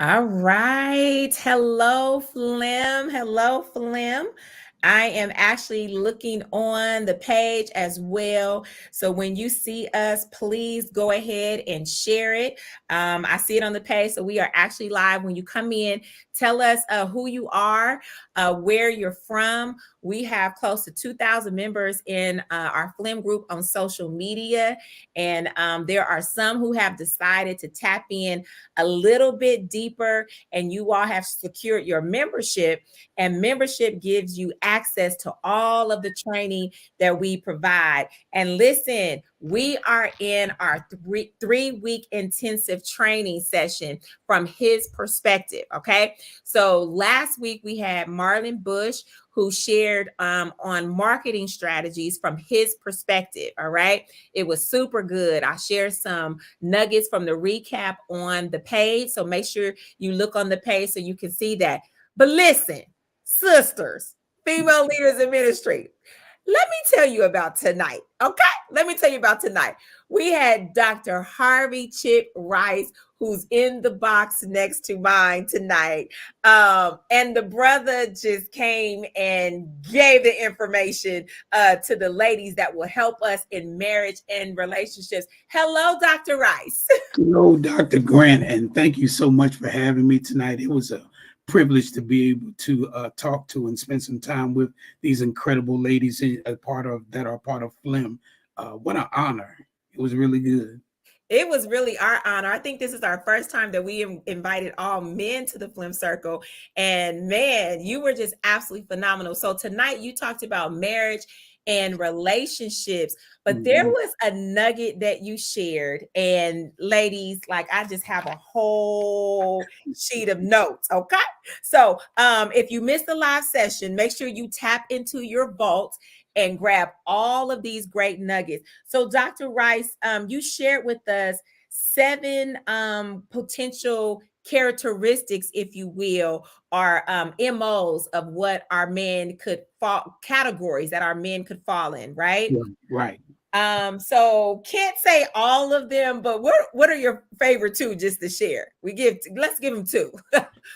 All right. Hello, FLIM. Hello, FLIM. I am actually looking on the page as well. So when you see us, please go ahead and share it. I see it on the page. So we are actually live. When you come in, tell us who you are, where you're from. We have close to 2,000 members in our FLIM group on social media. And there are some who have decided to tap in a little bit deeper, and you all have secured your membership, and membership gives you access to all of the training that we provide. And listen, we are in our three-week intensive training session from his perspective. Okay, so last week we had Marlon Bush, who shared on marketing strategies from his perspective. All right, it was super good. I shared some nuggets from the recap on the page. So make sure you look on the page so you can see that. But listen, sisters, female leaders in ministry, let me tell you about tonight. Okay. Let me tell you about tonight. We had Dr. Harvey Chip Rice, who's in the box next to mine tonight. And the brother just came and gave the information to the ladies that will help us in marriage and relationships. Hello, Dr. Rice. Hello, Dr. Grant, and thank you so much for having me tonight. It was a privilege to be able to talk to and spend some time with these incredible ladies that are part of FLIM. What an honor! It was really good. It was really our honor. I think this is our first time that we invited all men to the FLIM Circle. And man, you were just absolutely phenomenal. So tonight you talked about marriage and relationships, but there Mhm. was a nugget that you shared. And ladies, like I just have a whole sheet of notes. Okay. So if you missed the live session, make sure you tap into your vault and grab all of these great nuggets. So, Dr. Rice, you shared with us seven potential characteristics, if you will, or MOs of what our men could fall, categories that our men could fall in, right? Yeah, right. So can't say all of them, but what are your favorite two just to share? Let's give them two.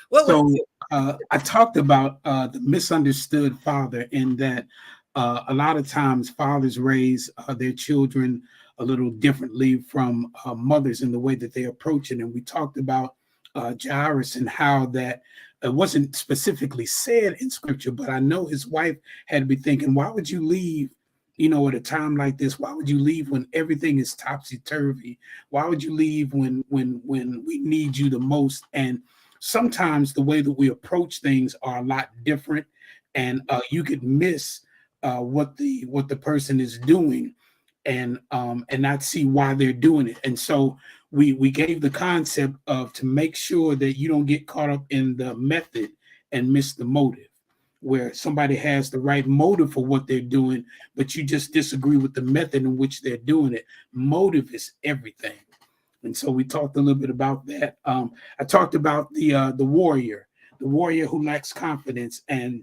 What was So two? I talked about the misunderstood father in that a lot of times fathers raise their children a little differently from mothers in the way that they approach it. And we talked about Jairus and how that it wasn't specifically said in scripture, but I know his wife had to be thinking, why would you leave? At a time like this, why would you leave when everything is topsy turvy? Why would you leave when we need you the most? And sometimes the way that we approach things are a lot different, and you could miss what the person is doing, and not see why they're doing it. And so we gave the concept of to make sure that you don't get caught up in the method and miss the motive, where somebody has the right motive for what they're doing, but you just disagree with the method in which they're doing it. Motive is everything. And so we talked a little bit about that. I talked about the warrior who lacks confidence, and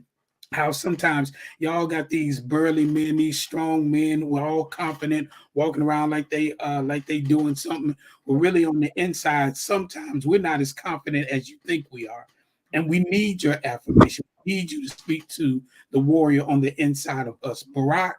how sometimes y'all got these burly men, these strong men who are all confident, walking around like they doing something. But really on the inside, sometimes we're not as confident as you think we are. And we need your affirmation. We need you to speak to the warrior on the inside of us. Barack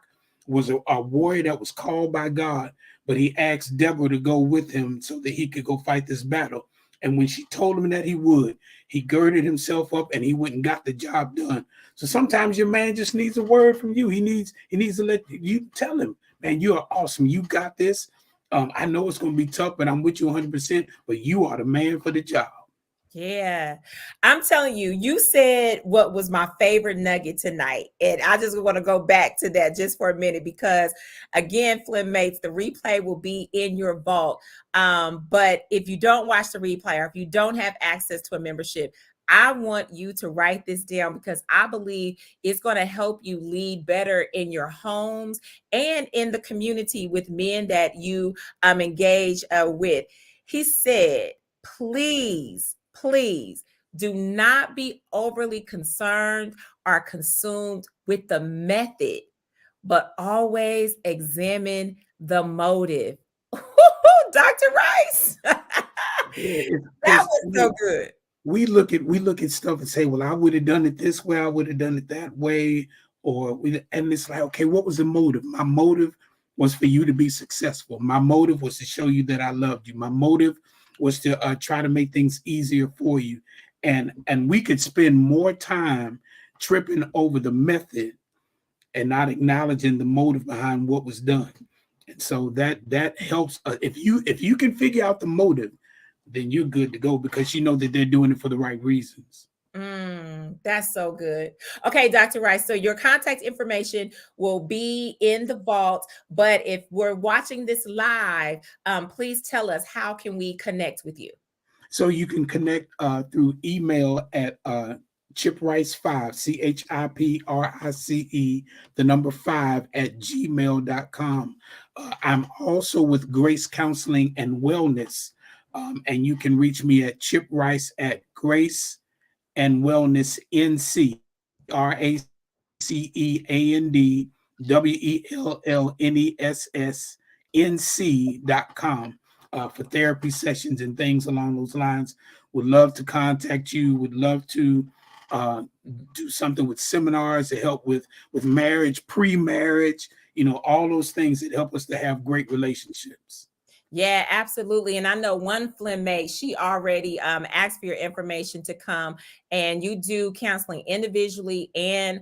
was a warrior that was called by God, but he asked Deborah to go with him so that he could go fight this battle. And when she told him that he would, he girded himself up and he went and got the job done. So sometimes your man just needs a word from you. He needs to let you tell him, man, you are awesome. You got this. I know it's going to be tough, but I'm with you 100%. But you are the man for the job. Yeah. I'm telling you, you said what was my favorite nugget tonight. And I just want to go back to that just for a minute because, again, Flim Mates, the replay will be in your vault. But if you don't watch the replay or if you don't have access to a membership, I want you to write this down because I believe it's going to help you lead better in your homes and in the community with men that you engage with. He said, please do not be overly concerned or consumed with the method, but always examine the motive. Dr. Rice, that Yeah, was so good. we look at stuff and say, well, I would have done it this way, I would have done it that way, and it's like, okay, what was the motive? My motive was for you to be successful. My motive was to show you that I loved you. My motive was to try to make things easier for you, and we could spend more time tripping over the method and not acknowledging the motive behind what was done. And so that helps. If you can figure out the motive, then you're good to go because you know that they're doing it for the right reasons. That's so good. Okay, Dr. Rice. So your contact information will be in the vault. But if we're watching this live, please tell us, how can we connect with you? So you can connect through email at chiprice5, CHIPRICE, the number 5 at gmail.com. I'm also with Grace Counseling and Wellness. And you can reach me at chiprice at Grace and Wellness NC, RACEandDWELLNESSNC.com for therapy sessions and things along those lines. Would love to contact you. Would love to uh, do something with seminars to help with marriage, pre-marriage, all those things that help us to have great relationships. Yeah, absolutely. And I know one FLIM mate, she already asked for your information to come, and you do counseling individually and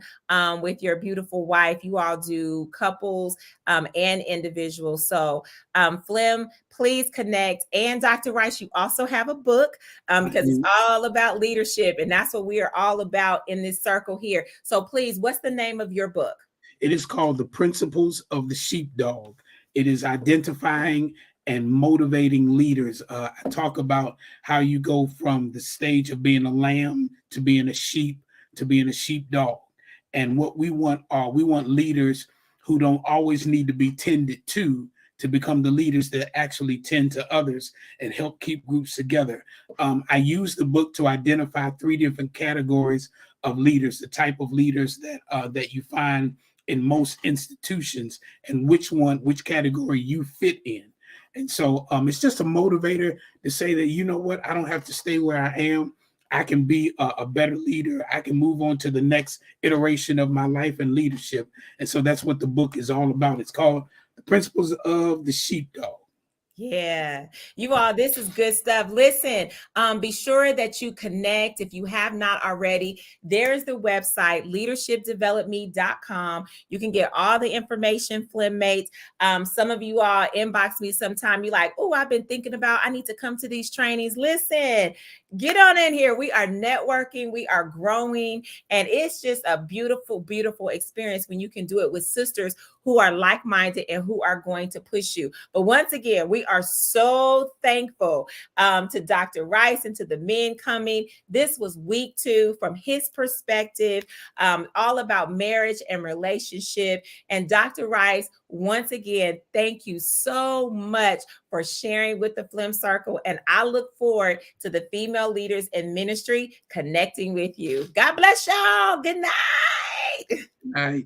with your beautiful wife. You all do couples and individuals. So FLIM, please connect. And Dr. Rice, you also have a book because it's all about leadership, and that's what we are all about in this circle here. So please, what's the name of your book? It is called The Principles of the Sheepdog. It is identifying and motivating leaders. I talk about how you go from the stage of being a lamb to being a sheep to being a sheepdog. And what we want leaders who don't always need to be tended to become the leaders that actually tend to others and help keep groups together. I use the book to identify 3 different categories of leaders, the type of leaders that you find in most institutions, and which category you fit in. And so it's just a motivator to say that, you know what, I don't have to stay where I am. I can be a better leader. I can move on to the next iteration of my life and leadership. And so that's what the book is all about. It's called The Principles of the Sheepdog. Yeah, you all, this is good stuff. Listen, be sure that you connect if you have not already. There's the website, leadershipdevelopme.com. You can get all the information, FLIM mates. Some of you all inbox me sometime. You like, oh, I've been thinking about, I need to come to these trainings. Listen, get on in here. We are networking, we are growing, and it's just a beautiful, beautiful experience when you can do it with sisters who are like-minded and who are going to push you. But once again, we are so thankful to Dr. Rice and to the men coming. This was week 2 from his perspective, all about marriage and relationship. And Dr. Rice, once again, thank you so much for sharing with the FLIM Circle. And I look forward to the female leaders in ministry connecting with you. God bless y'all. Good night. All right.